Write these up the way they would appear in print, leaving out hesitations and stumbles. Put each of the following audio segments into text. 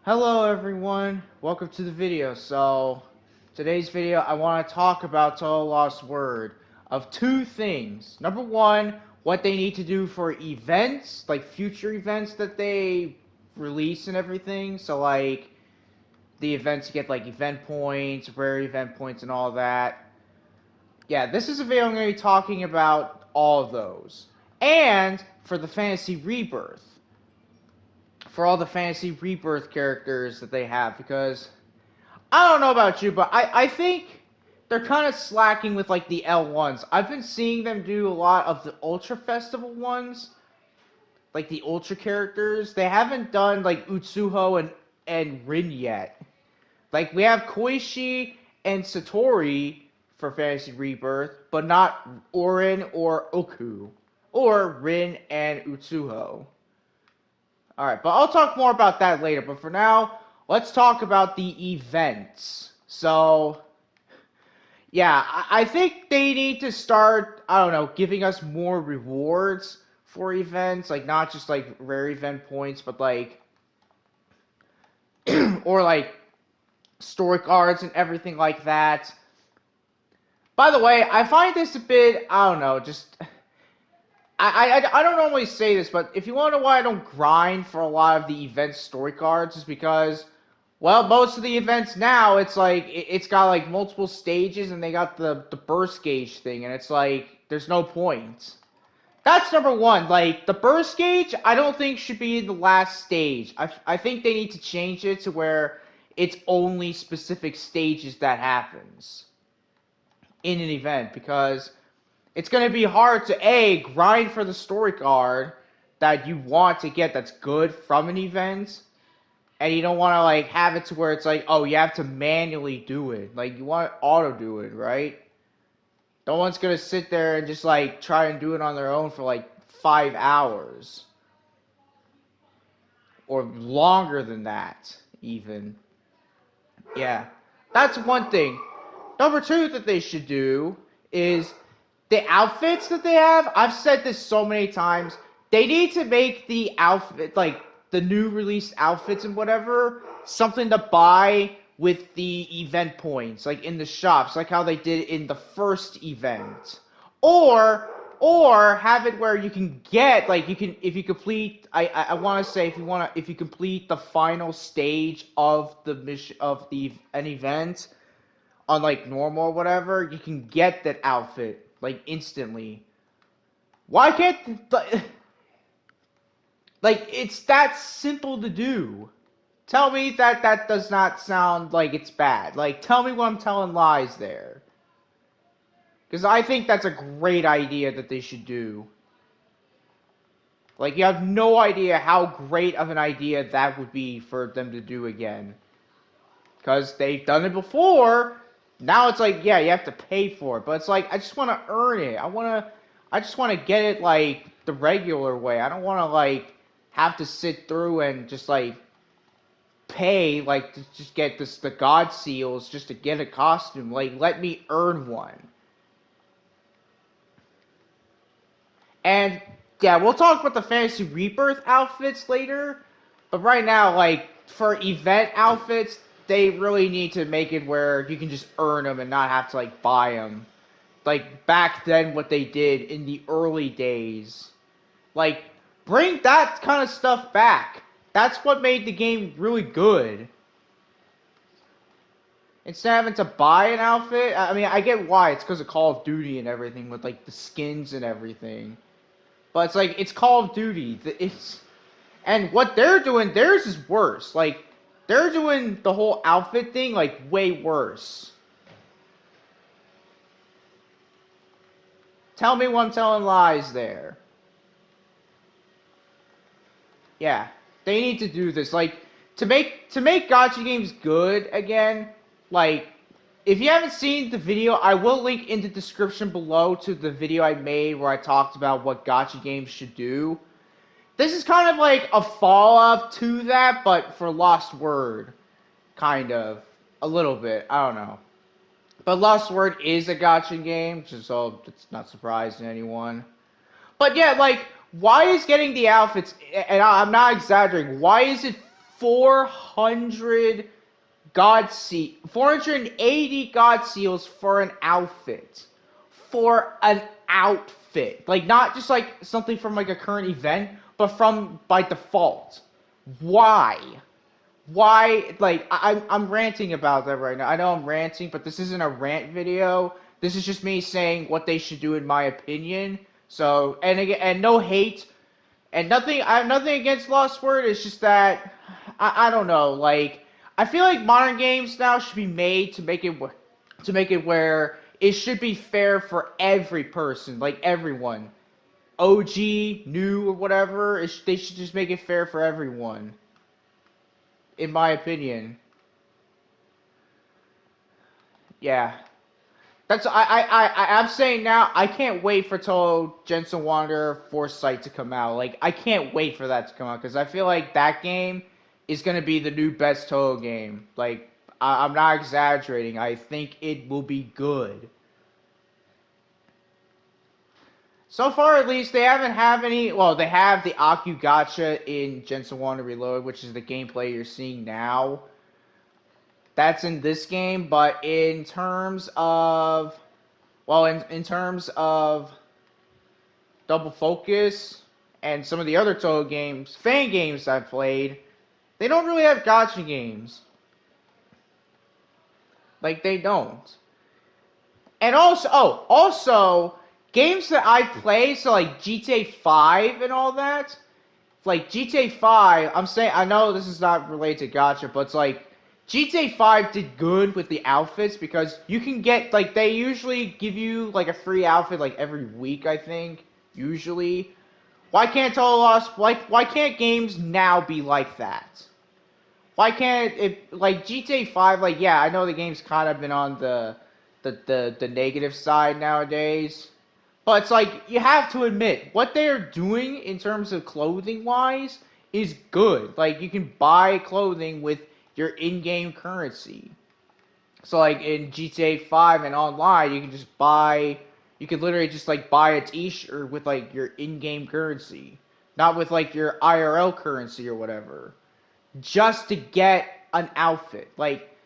Hello everyone, welcome to the video. So, today's video I want to talk about Touhou Lostword of two things. Number one, what they need to do for events, like future events that they release and everything. So like, the events get like event points, rare event points and all that. Yeah, this is a video I'm going to be talking about all of those. And for the Fantasy Rebirth. For all the Fantasy Rebirth characters that they have, because I don't know about you, but I think they're kind of slacking with like the L1s. I've been seeing them do a lot of the Ultra Festival ones, like the Ultra characters. They haven't done like Utsuho and Rin yet. Like we have Koishi and Satori for Fantasy Rebirth, but not Orin or Oku, or Rin and Utsuho. Alright, but I'll talk more about that later. But for now, let's talk about the events. So, yeah, I think they need to start, I don't know, giving us more rewards for events. Like, not just, like, rare event points, but, like, or, like, story cards and everything like that. By the way, I find this a bit, I don't know, just... I don't normally say this, but if you want to know why I don't grind for a lot of the event story cards, is because, well, most of the events now, it's like, it's got like multiple stages and they got the burst gauge thing, and it's like, there's no point. That's number one. Like, the burst gauge, I don't think should be the last stage. I think they need to change it to where it's only specific stages that happens in an event, because it's going to be hard to, A, grind for the story card that you want to get that's good from an event, and you don't want to, like, have it to where it's like, oh, you have to manually do it. Like, you want to auto-do it, right? No one's going to sit there and just, like, try and do it on their own for, like, 5 hours. Or longer than that, even. Yeah. That's one thing. Number two that they should do is... the outfits that they have, I've said this so many times, they need to make the outfit, like, the new released outfits and whatever, something to buy with the event points, like, in the shops, like how they did in the first event. Or have it where you can get, like, you can, if you complete, I want to say, if you complete the final stage of the mission, of an event, on, like, normal or whatever, you can get that outfit, like, instantly. Why can't... like, it's that simple to do. Tell me that that does not sound like it's bad. Like, tell me when I'm telling lies there. Because I think that's a great idea that they should do. Like, you have no idea how great of an idea that would be for them to do again. Because they've done it before... now it's like, yeah, you have to pay for it, but it's like, I just want to earn it. I just want to get it, like, the regular way. I don't want to, like, have to sit through and just, like, pay, like, to just get the God Seals just to get a costume. Like, let me earn one. And, yeah, we'll talk about the Fantasy Rebirth outfits later, but right now, like, for event outfits, they really need to make it where you can just earn them and not have to, like, buy them. Like, back then, what they did in the early days. Like, bring that kind of stuff back. That's what made the game really good. Instead of having to buy an outfit, I mean, I get why. It's because of Call of Duty and everything, with, like, the skins and everything. But it's like, it's Call of Duty. And what they're doing, theirs is worse. Like, they're doing the whole outfit thing, like, way worse. Tell me when I'm telling lies there. Yeah, they need to do this. Like, to make gacha games good again, like, if you haven't seen the video, I will link in the description below to the video I made where I talked about what gacha games should do. This is kind of like a follow-up to that, but for Lostword. Kind of. A little bit. I don't know. But Lostword is a gacha game, so it's not surprising to anyone. But yeah, like, why is getting the outfits, and I'm not exaggerating, why is it 480 god seals for an outfit. For an outfit. Like, not just, like, something from, like, a current event, but from, by default. Why? Why, like, I'm ranting about that right now. I know I'm ranting, but this isn't a rant video. This is just me saying what they should do in my opinion. So, and again, and no hate, and nothing, I have nothing against Lostword, it's just that, I don't know, like, I feel like modern games now should be made to make it where it should be fair for every person, like, everyone. OG, new, or whatever, they should just make it fair for everyone. In my opinion. Yeah. I'm saying now, I can't wait for Touhou Gentle Wanderer Foresight to come out. Like, I can't wait for that to come out, because I feel like that game is going to be the new best Touhou game. Like, I'm not exaggerating. I think it will be good. So far, at least, they haven't have any. Well, they have the Aku Gacha in Gentle Wanderer Reload, which is the gameplay you're seeing now. That's in this game, but in terms of, well, in terms of Double Focus and some of the other Touhou games, fan games I've played, they don't really have gacha games. Like, they don't. And also, games that I play, so like GTA 5 and all that, like GTA 5, I'm saying, I know this is not related to gacha, but it's like, GTA 5 did good with the outfits because you can get, like, they usually give you, like, a free outfit, like, every week, I think, usually. Why can't why can't games now be like that? Why can't it, like, GTA 5, like, yeah, I know the game's kind of been on the negative side nowadays, but it's like, you have to admit, what they are doing in terms of clothing-wise is good. Like, you can buy clothing with your in-game currency. So, like, in GTA 5 and online, you can just buy, you can literally just, like, buy a t-shirt with, like, your in-game currency. Not with, like, your IRL currency or whatever. Just to get an outfit. Like,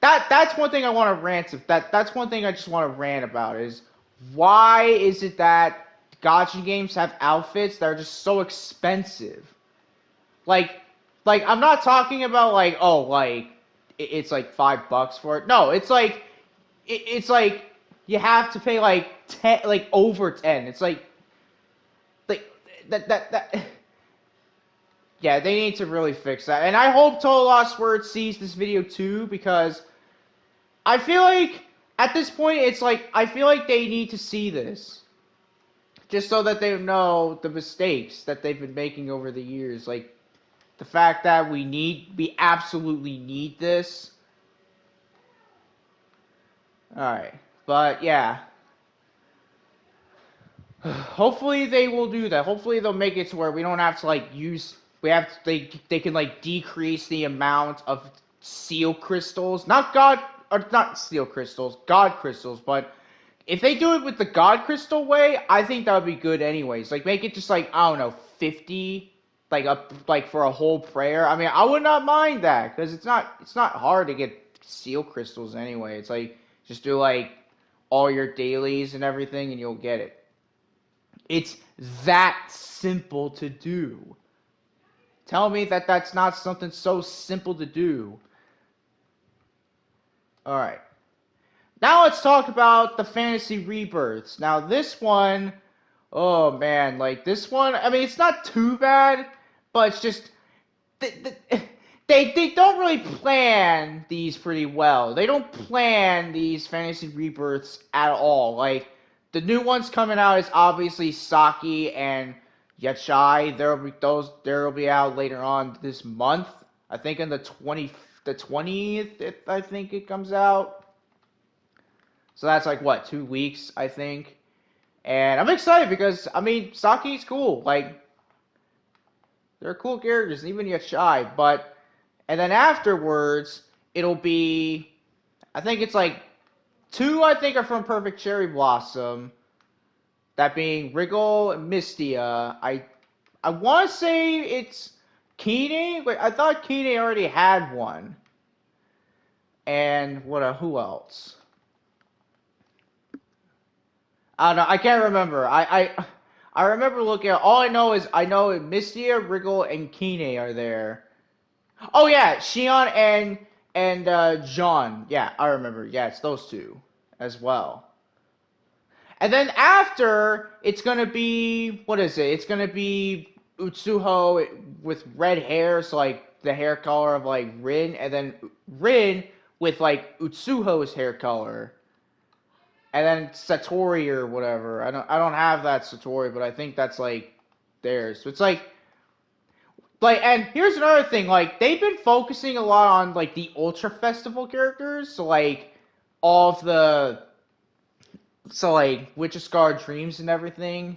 that's one thing I want to rant about. That's one thing I just want to rant about is, why is it that gacha games have outfits that are just so expensive? Like, I'm not talking about, like, oh, like, it's like $5 for it. No, it's like, it's like, you have to pay, like, 10, like, over 10. It's like, that, yeah, they need to really fix that. And I hope Touhou Lostword sees this video too, because I feel like, at this point, it's like, I feel like they need to see this. Just so that they know the mistakes that they've been making over the years. Like, the fact that we absolutely need this. Alright, but yeah. Hopefully they will do that. Hopefully they'll make it to where we don't have to, like, they can, like, decrease the amount of seal crystals. Not seal crystals, god crystals, but if they do it with the god crystal way, I think that would be good anyways. Like, make it just, like, I don't know, 50, like for a whole prayer. I mean, I would not mind that, because it's not hard to get seal crystals anyway. It's like, just do, like, all your dailies and everything, and you'll get it. It's that simple to do. Tell me that that's not something so simple to do. Alright. Now let's talk about the fantasy rebirths. Now this one, oh man, like this one, I mean, it's not too bad, but it's just, they don't really plan these pretty well. They don't plan these fantasy rebirths at all. Like, the new ones coming out is obviously Saki and Yachai. They'll be out later on this month. I think on the 20th, I think it comes out. So that's like, what, 2 weeks, I think. And I'm excited because, I mean, Saki's cool. Like, they're cool characters, even Yachai. But, and then afterwards, it'll be, I think it's like, 2, I think, are from Perfect Cherry Blossom. That being Wriggle and Mystia. I want to say it's Kine? Wait, I thought Kine already had one. And who else? I don't know. I can't remember. I remember looking at. All I know is I know Mistia, Wriggle, and Kine are there. Oh yeah, Shion and John. Yeah, I remember. Yeah, it's those two as well. And then after, it's gonna be what is it? It's gonna be Utsuho with red hair, so like the hair color of like Rin, and then Rin with like Utsuho's hair color, and then Satori or whatever. I don't have that Satori, but I think that's like theirs. So it's like, and here's another thing, like, they've been focusing a lot on, like, the Ultra Festival characters, so, like, all of the, so, like, Witch of Scar Dreams and everything.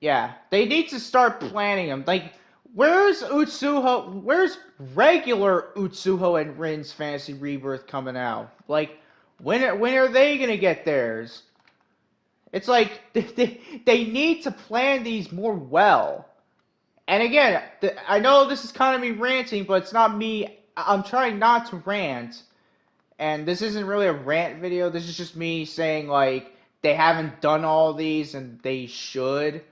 Yeah, they need to start planning them. Like, where's regular Utsuho and Rin's Fantasy Rebirth coming out? Like, when are they gonna get theirs? It's like, they need to plan these more well. And again, I know this is kind of me ranting, but it's not me. I'm trying not to rant. And this isn't really a rant video. This is just me saying, like, they haven't done all these and they should.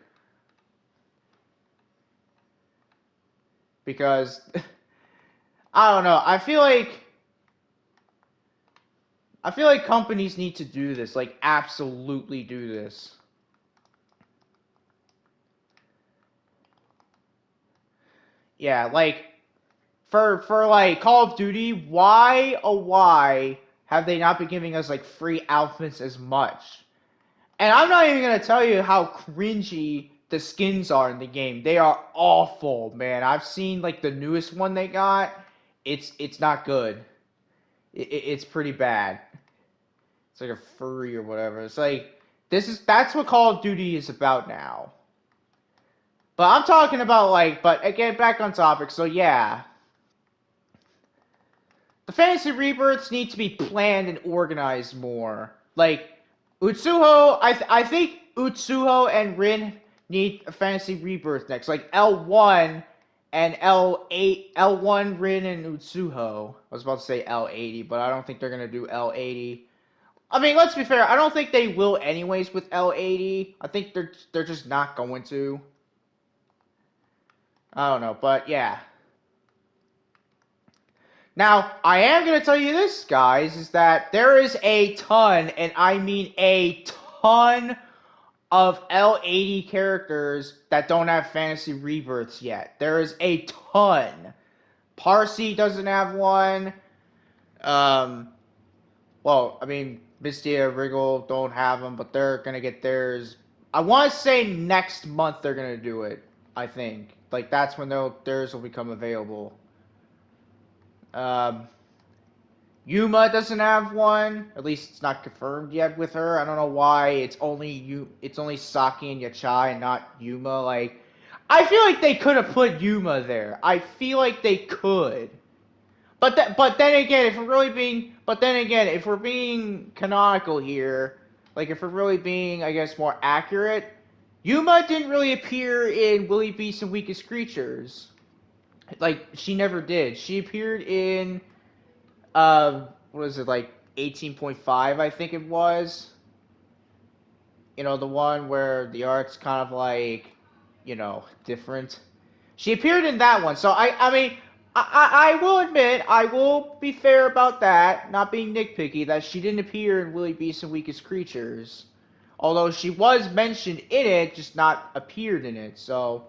Because, I don't know. I feel like companies need to do this. Like, absolutely do this. Yeah, like, for like Call of Duty, why oh why have they not been giving us like free outfits as much? And I'm not even gonna tell you how cringy the skins are in the game. They are awful, man. I've seen like the newest one they got. It's not good. It's pretty bad. It's like a furry or whatever. It's like that's what Call of Duty is about now. But I'm talking about like, but again, back on topic. So yeah, the fantasy rebirths need to be planned and organized more. Like Utsuho, I think Utsuho and Rin need a fantasy rebirth next. Like L1 and L8, L1 Rin and Utsuho. I was about to say L80, but I don't think they're gonna do L80. I mean, let's be fair. I don't think they will anyways with L80. I think they're just not going to. I don't know, but yeah. Now, I am going to tell you this, guys, is that there is a ton, and I mean a ton, of L80 characters that don't have fantasy rebirths yet. There is a ton. Parsi doesn't have one. Well, I mean, Mistia, Wriggle don't have them, but they're going to get theirs. I want to say next month they're going to do it, I think. Like, that's when theirs will become available. Yuma doesn't have one. At least it's not confirmed yet with her. I don't know why it's only Saki and Yachai and not Yuma. Like, I feel like they could have put Yuma there. I feel like they could. But then again, if we're being canonical here, like if we're really being, I guess, more accurate, Yuma didn't really appear in Willy Beast and Weakest Creatures. Like, she never did. She appeared in, what was it, like, 18.5, I think it was? You know, the one where the art's kind of like, you know, different. She appeared in that one, so I mean, I will admit, I will be fair about that, not being nitpicky, that she didn't appear in Willy Beast and Weakest Creatures. Although she was mentioned in it, just not appeared in it, so,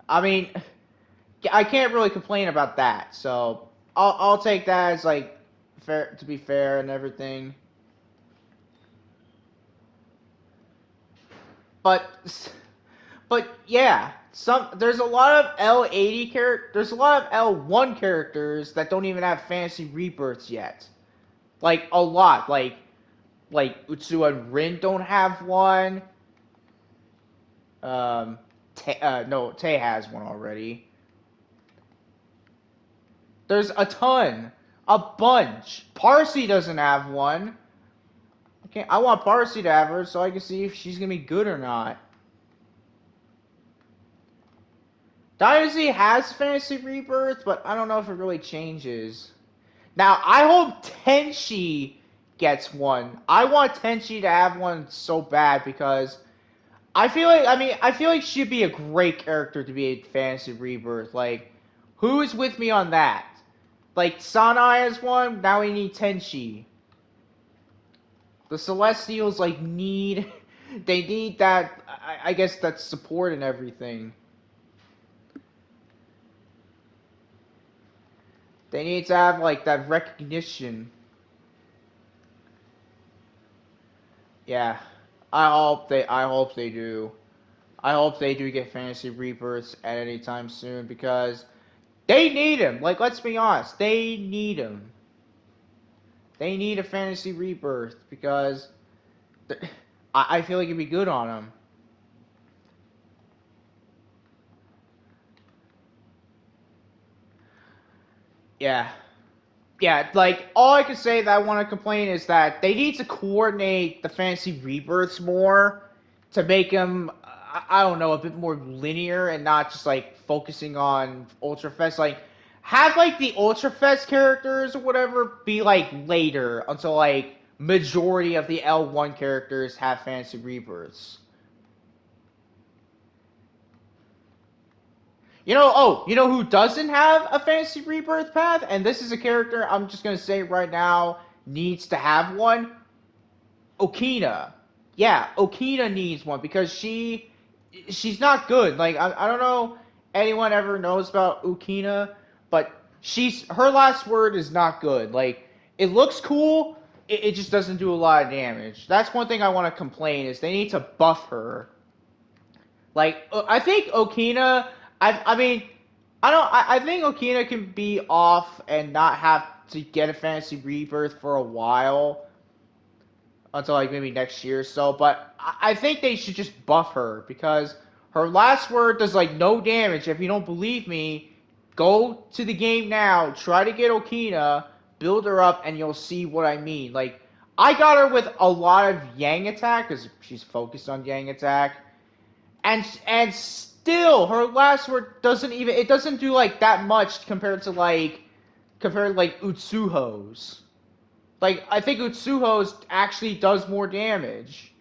I mean, I can't really complain about that, so I'll take that as like fair, to be fair and everything. But yeah, there's a lot of L80 characters. There's a lot of L1 characters that don't even have fantasy rebirths yet. Like a lot. Like Utsu and Rin don't have one. No, Tay has one already. There's a ton. A bunch. Parsi doesn't have one. I want Parsi to have her so I can see if she's going to be good or not. Dynasty has Fantasy Rebirth, but I don't know if it really changes. Now, I hope Tenchi gets one. I want Tenchi to have one so bad because I feel like she'd be a great character to be a Fantasy Rebirth. Like, who is with me on that? Like, Sanai has one, now we need Tenchi. The Celestials, like, need... They need that, I guess, that support and everything. They need to have, like, that recognition. Yeah. I hope they do. I hope they do get Fantasy Rebirths at any time soon because they need him. Like, let's be honest. They need him. They need a Fantasy Rebirth because I feel like it'd be good on him. Yeah. Yeah, like, all I can say that I want to complain is that they need to coordinate the Fantasy Rebirths more to make them, I don't know, a bit more linear and not just, like, focusing on Ultra Fest. Like, have, like, the Ultra Fest characters or whatever be, like, later until, like, majority of the L1 characters have Fantasy Rebirths. You know who doesn't have a Fantasy Rebirth path? And this is a character I'm just gonna say right now needs to have one. Okina. Yeah, Okina needs one because she's not good. Like I don't know anyone ever knows about Okina, but her last word is not good. Like it looks cool, it just doesn't do a lot of damage. That's one thing I want to complain is they need to buff her. Like I think Okina. I mean, I think Okina can be off and not have to get a Fantasy Rebirth for a while until like maybe next year or so. But I think they should just buff her because her last word does like no damage. If you don't believe me, go to the game now. Try to get Okina, build her up, and you'll see what I mean. Like I got her with a lot of Yang attack because she's focused on Yang attack. And still her last word doesn't do like that much compared to like Utsuho's. Like I think Utsuho's actually does more damage.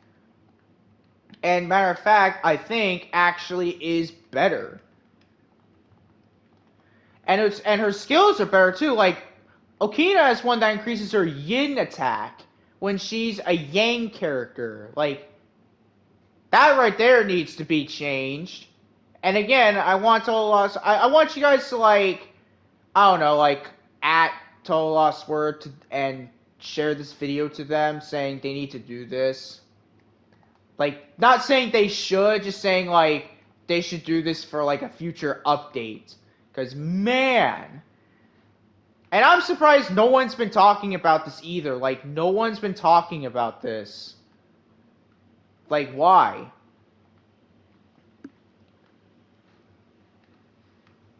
And matter of fact, I think actually is better. And her skills are better too. Like Okina is one that increases her Yin attack when she's a Yang character. Like that right there needs to be changed. And again, I want I want you guys to like, I don't know, like at Touhou Lostword and share this video to them saying they need to do this. Like, not saying they should, just saying like they should do this for like a future update. Cause man, and I'm surprised no one's been talking about this either. Like, no one's been talking about this. Like, why?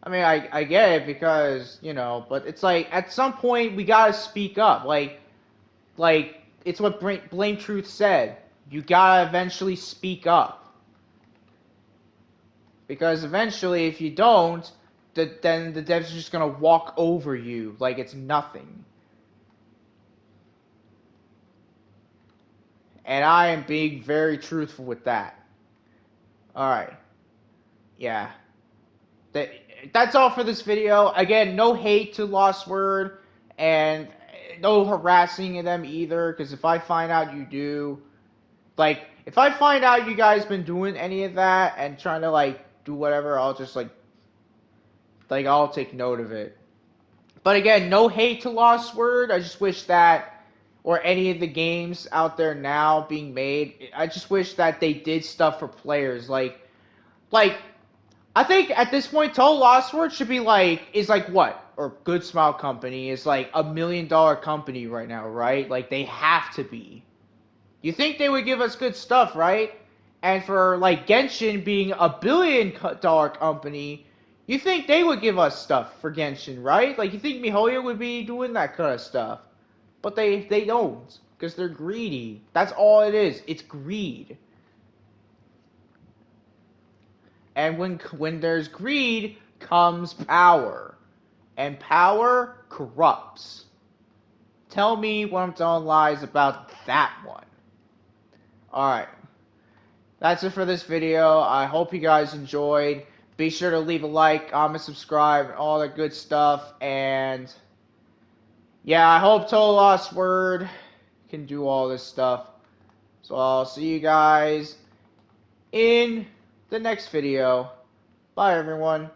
I mean, I get it because, you know, but it's like, at some point, we gotta speak up. Like it's what Blame Truth said. You gotta eventually speak up. Because eventually, if you don't, then the devs are just gonna walk over you like it's nothing. And I am being very truthful with that. Alright. Yeah. That's all for this video. Again, no hate to Lostword, and no harassing them either, because if I find out you do, like, if I find out you guys been doing any of that and trying to, like, do whatever, I'll just, like, I'll take note of it. But again, no hate to Lostword. I just wish that, or any of the games out there now being made, I just wish that they did stuff for players. Like, I think at this point, Touhou Lostword should be like, is like what? Or Good Smile Company is like $1 million company right now, right? Like, they have to be. You think they would give us good stuff, right? And for like Genshin being $1 billion company, you think they would give us stuff for Genshin, right? Like, you think MiHoYo would be doing that kind of stuff. But they don't, because they're greedy. That's all it is. It's greed. And when there's greed comes power. And power corrupts. Tell me what I'm telling lies about that one. Alright. That's it for this video. I hope you guys enjoyed. Be sure to leave a like, comment, subscribe, and all that good stuff. And yeah, I hope Touhou Lostword can do all this stuff. So I'll see you guys in the next video. Bye, everyone.